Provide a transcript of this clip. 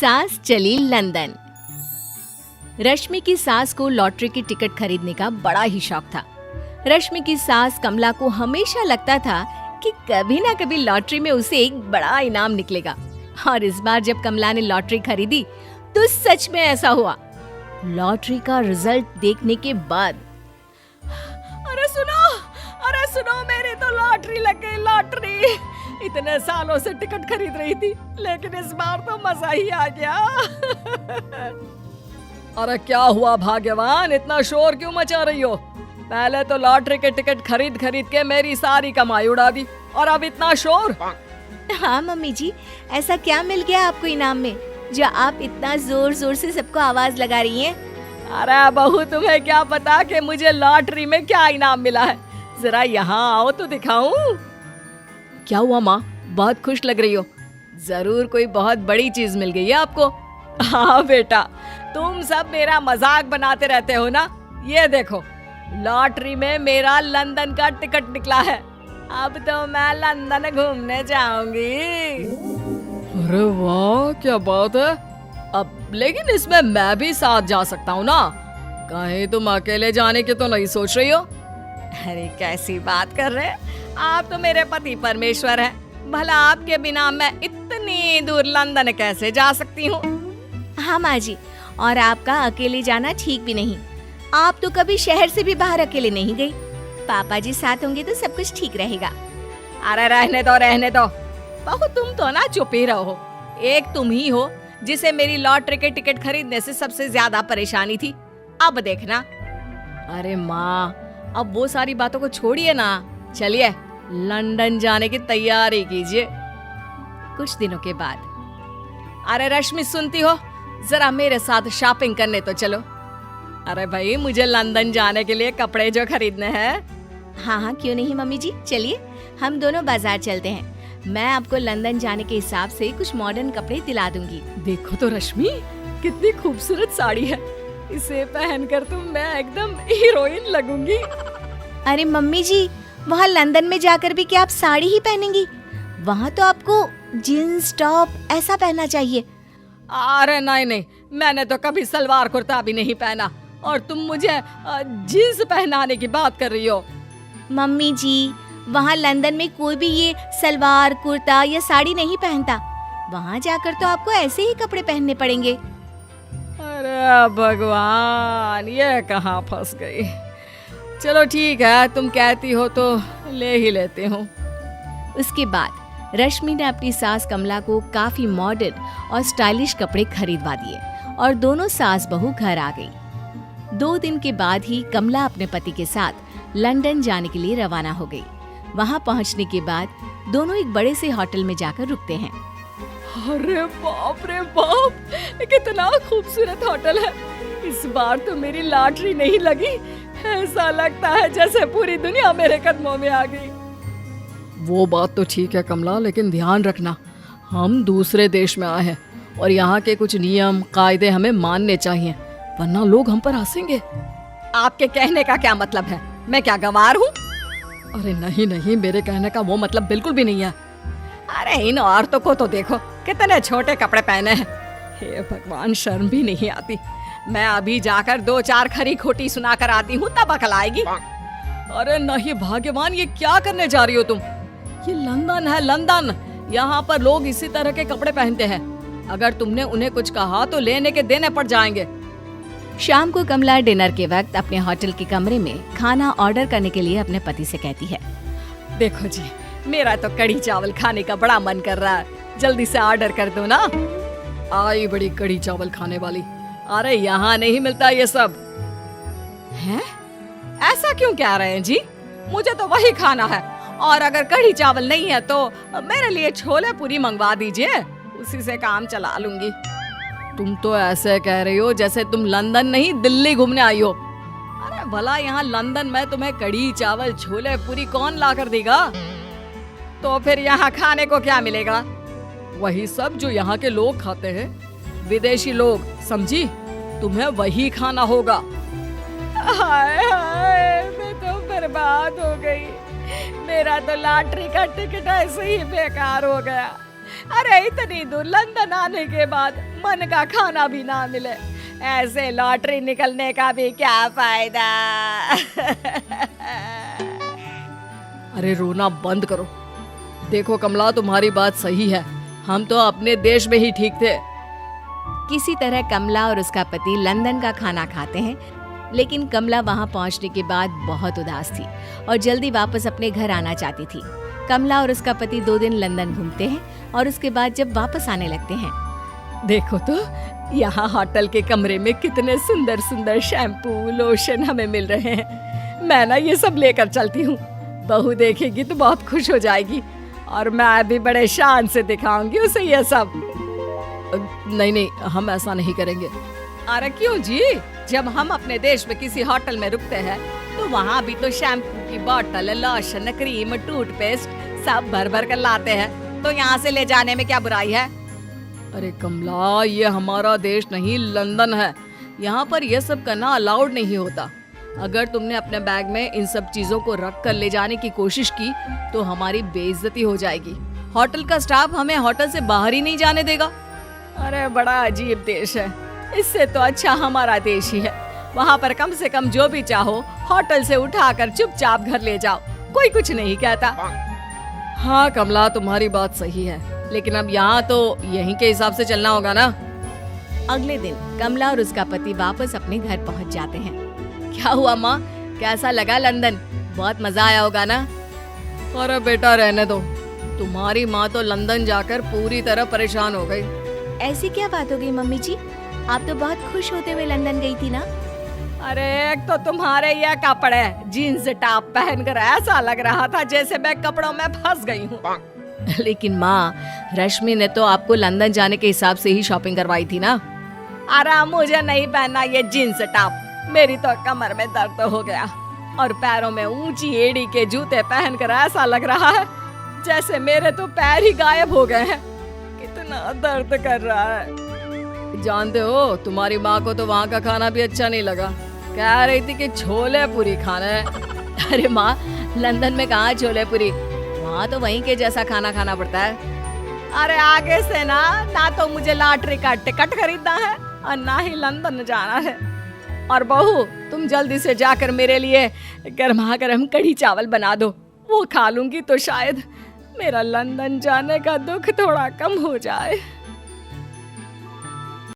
सास चली लंदन। रश्मि की सास को लॉटरी की टिकट खरीदने का बड़ा ही शौक था। रश्मि की सास कमला को हमेशा लगता था कि कभी ना कभी लॉटरी में उसे एक बड़ा इनाम निकलेगा, और इस बार जब कमला ने लॉटरी खरीदी तो सच में ऐसा हुआ। लॉटरी का रिजल्ट देखने के बाद अरे सुनो मेरी तो लॉटरी लग गई, लॉटरी। इतने सालों से टिकट खरीद रही थी, लेकिन इस बार तो मजा ही आ गया। अरे क्या हुआ भाग्यवान, इतना शोर क्यों मचा रही हो? पहले तो लॉटरी के टिकट खरीद खरीद के मेरी सारी कमाई उड़ा दी, और अब इतना शोर। हाँ मम्मी जी, ऐसा क्या मिल गया आपको इनाम में जो आप इतना जोर जोर से सबको आवाज लगा रही हैं? अरे बहू, तुम्हें क्या पता कि मुझे लॉटरी में क्या इनाम मिला है? जरा यहाँ आओ तो दिखाऊं। क्या हुआ माँ, बहुत खुश लग रही हो? जरूर कोई बहुत बड़ी चीज मिल गई है आपको। हाँ बेटा, तुम सब मेरा मजाक बनाते रहते हो ना। ये देखो, लॉटरी में मेरा लंदन का टिकट निकला है। अब तो मैं लंदन घूमने जाऊंगी। अरे वाह, क्या बात है। अब लेकिन इसमें मैं भी साथ जा सकता हूँ ना? कहीं तुम अकेले जाने की तो नहीं सोच रही हो? अरे कैसी बात कर रहे हैं आप, तो मेरे पति परमेश्वर हैं। भला आपके बिना मैं इतनी दूर लंदन कैसे जा सकती हूँ? हाँ माँ जी, और आपका अकेले जाना ठीक भी नहीं। आप तो कभी शहर से भी बाहर अकेले नहीं गई। पापा जी साथ होंगे तो सब कुछ ठीक रहेगा। अरे रहने दो बहू, तुम तो ना चुप ही रहो। एक तुम ही हो जिसे मेरी लॉटरी के टिकट खरीदने से सबसे ज्यादा परेशानी थी। अब देखना। अरे माँ, अब वो सारी बातों को छोड़िए ना, चलिए लंदन जाने की तैयारी कीजिए। कुछ दिनों के बाद, अरे रश्मि सुनती हो, जरा मेरे साथ शॉपिंग करने तो चलो। अरे भाई, मुझे लंदन जाने के लिए कपड़े जो खरीदने हैं। हाँ क्यों नहीं मम्मी जी, चलिए हम दोनों बाजार चलते हैं। मैं आपको लंदन जाने के हिसाब से कुछ मॉडर्न कपड़े दिला दूंगी। देखो तो रश्मि, कितनी खूबसूरत साड़ी है। इसे पहनकर तो मैं एकदम हीरोइन लगूंगी। अरे मम्मी जी, वहाँ लंदन में जाकर भी क्या आप साड़ी ही पहनेंगी? वहाँ तो आपको जीन्स टॉप ऐसा पहनना चाहिए। अरे नहीं, मैंने तो कभी सलवार कुर्ता भी नहीं पहना, और तुम मुझे जीन्स पहनाने की बात कर रही हो। मम्मी जी, वहाँ लंदन में कोई भी ये सलवार कुर्ता या साड़ी नहीं पहनता। वहाँ जाकर तो आपको ऐसे ही कपड़े पहनने पड़ेंगे। अरे भगवान, ये कहाँ फंस गई। चलो ठीक है, तुम कहती हो तो ले ही लेती हूँ। उसके बाद रश्मि ने अपनी सास कमला को काफी मॉडर्न और स्टाइलिश कपड़े खरीदवा दिए, और दोनों सास बहू घर आ गई। 2 दिन के बाद ही कमला अपने पति के साथ लंदन जाने के लिए रवाना हो गई। वहां पहुंचने के बाद दोनों एक बड़े से होटल में जाकर रुकते हैं। अरे बाप रे बाप, कितना खूबसूरत होटल है। इस बार तो मेरी लॉटरी नहीं लगी। ऐसा लगता है जैसे पूरी दुनिया मेरे कदमों में आ गई। वो बात तो ठीक है कमला, लेकिन ध्यान रखना, हम दूसरे देश में आए हैं और यहाँ के कुछ नियम कायदे हमें मानने चाहिए, वरना लोग हम पर हंसेंगे। आपके कहने का क्या मतलब है? मैं क्या गंवार हूँ? अरे नहीं, मेरे कहने का वो मतलब बिल्कुल भी नहीं है। अरे इन औरतों को तो देखो, कितने छोटे कपड़े पहने हैं। हे भगवान, शर्म भी नहीं आती। मैं अभी जाकर 2-4 खरी खोटी सुना कर आती हूँ, तब अकल आएगी। अरे नहीं भाग्यवान, ये क्या करने जा रही हो तुम? ये लंदन है, लंदन। यहाँ पर लोग इसी तरह के कपड़े पहनते हैं। अगर तुमने उन्हें कुछ कहा तो लेने के देने पड़ जाएंगे। शाम को कमला डिनर के वक्त अपने होटल के कमरे में खाना ऑर्डर करने के लिए अपने पति से कहती है, देखो जी, मेरा तो कढ़ी चावल खाने का बड़ा मन कर रहा है, जल्दी से ऑर्डर कर दो ना। आई बड़ी कढ़ी चावल खाने वाली। अरे यहाँ नहीं मिलता ये सब। हैं? ऐसा क्यों कह रहे हैं जी? मुझे तो वही खाना है, और अगर कढ़ी चावल नहीं है तो मेरे लिए छोले पूरी मंगवा दीजिए, उसी से काम चला लूंगी। तुम तो ऐसे कह रही हो जैसे तुम लंदन नहीं दिल्ली घूमने आई हो। अरे भला यहाँ लंदन में तुम्हें कढ़ी चावल छोले पूरी कौन ला कर देगा? तो फिर यहाँ खाने को क्या मिलेगा? वही सब जो यहाँ के लोग खाते हैं, विदेशी लोग, समझी? तुम्हें वही खाना होगा। हाय हाय, मैं तो बर्बाद हो गई। मेरा तो लॉटरी का टिकट ऐसे ही बेकार हो गया। अरे इतनी दूर लंदन आने के बाद मन का खाना भी ना मिले, ऐसे लॉटरी निकलने का भी क्या फायदा। अरे रोना बंद करो। देखो कमला, तुम्हारी बात सही है, हम तो अपने देश में ही ठीक थे। किसी तरह कमला और उसका पति लंदन का खाना खाते हैं, लेकिन कमला वहां पहुंचने के बाद बहुत उदास थी और जल्दी वापस अपने घर आना चाहती थी। कमला और उसका पति 2 दिन लंदन घूमते हैं और उसके बाद जब वापस आने लगते हैं, देखो तो यहाँ होटल के कमरे में कितने सुंदर सुंदर शैम्पू लोशन हमें मिल रहे हैं। मैं ना ये सब लेकर चलती हूँ, बहू देखेगी तो बहुत खुश हो जाएगी और मैं भी बड़े शान से दिखाऊंगी उसे ये सब। नहीं नहीं, हम ऐसा नहीं करेंगे। अरे क्यों जी, जब हम अपने देश में किसी होटल में रुकते हैं तो वहाँ भी तो शैम्पू की बोतल, लोशन, क्रीम, टूथपेस्ट सब भर भर कर लाते हैं, तो यहाँ से ले जाने में क्या बुराई है। अरे कमला, ये हमारा देश नहीं लंदन है, यहाँ पर यह सब करना अलाउड नहीं होता। अगर तुमने अपने बैग में इन सब चीजों को रख कर ले जाने की कोशिश की तो हमारी बेइज्जती हो जाएगी। होटल का स्टाफ हमें होटल से बाहर ही नहीं जाने देगा। अरे बड़ा अजीब देश है, इससे तो अच्छा हमारा देश ही है। वहाँ पर कम से कम जो भी चाहो होटल से उठाकर चुपचाप घर ले जाओ, कोई कुछ नहीं कहता। हाँ कमला, तुम्हारी बात सही है, लेकिन अब यहाँ तो यहीं के हिसाब से चलना होगा ना। अगले दिन कमला और उसका पति वापस अपने घर पहुंच जाते हैं। क्या हुआ माँ, कैसा लगा लंदन? बहुत मजा आया होगा ना? अरे बेटा रहने दो, तुम्हारी माँ तो लंदन जाकर पूरी तरह परेशान हो गई। ऐसी क्या बात हो गई मम्मी जी? आप तो बहुत खुश होते हुए लंदन गई थी ना? अरे एक तो तुम्हारे ये कपड़े जीन्स टॉप पहनकर ऐसा लग रहा था जैसे मैं कपड़ों में फंस गई हूँ। लेकिन माँ, रश्मि ने तो आपको लंदन जाने के हिसाब से ही शॉपिंग करवाई थी ना? अरे मुझे नहीं पहनना ये जीन्स टॉप, मेरी तो कमर में दर्द हो गया और पैरों में ऊंची एड़ी के जूते पहनकर ऐसा लग रहा है जैसे मेरे तो पैर ही गायब हो गए हैं। कितना दर्द कर रहा है। जानते हो, तुम्हारी माँ को तो वहाँ का खाना भी अच्छा नहीं लगा, कह रही थी कि छोले पूरी खाना है। अरे माँ, लंदन में कहाँ छोले पूरी, वहाँ तो वहीं के जैसा खाना खाना पड़ता है। अरे आगे से ना तो मुझे लॉटरी का टिकट खरीदना है और ना ही लंदन जाना है। और बहू, तुम जल्दी से जाकर मेरे लिए गर्मा गर्म कढ़ी चावल बना दो, वो खा लूंगी तो शायद मेरा लंदन जाने का दुख थोड़ा कम हो जाए।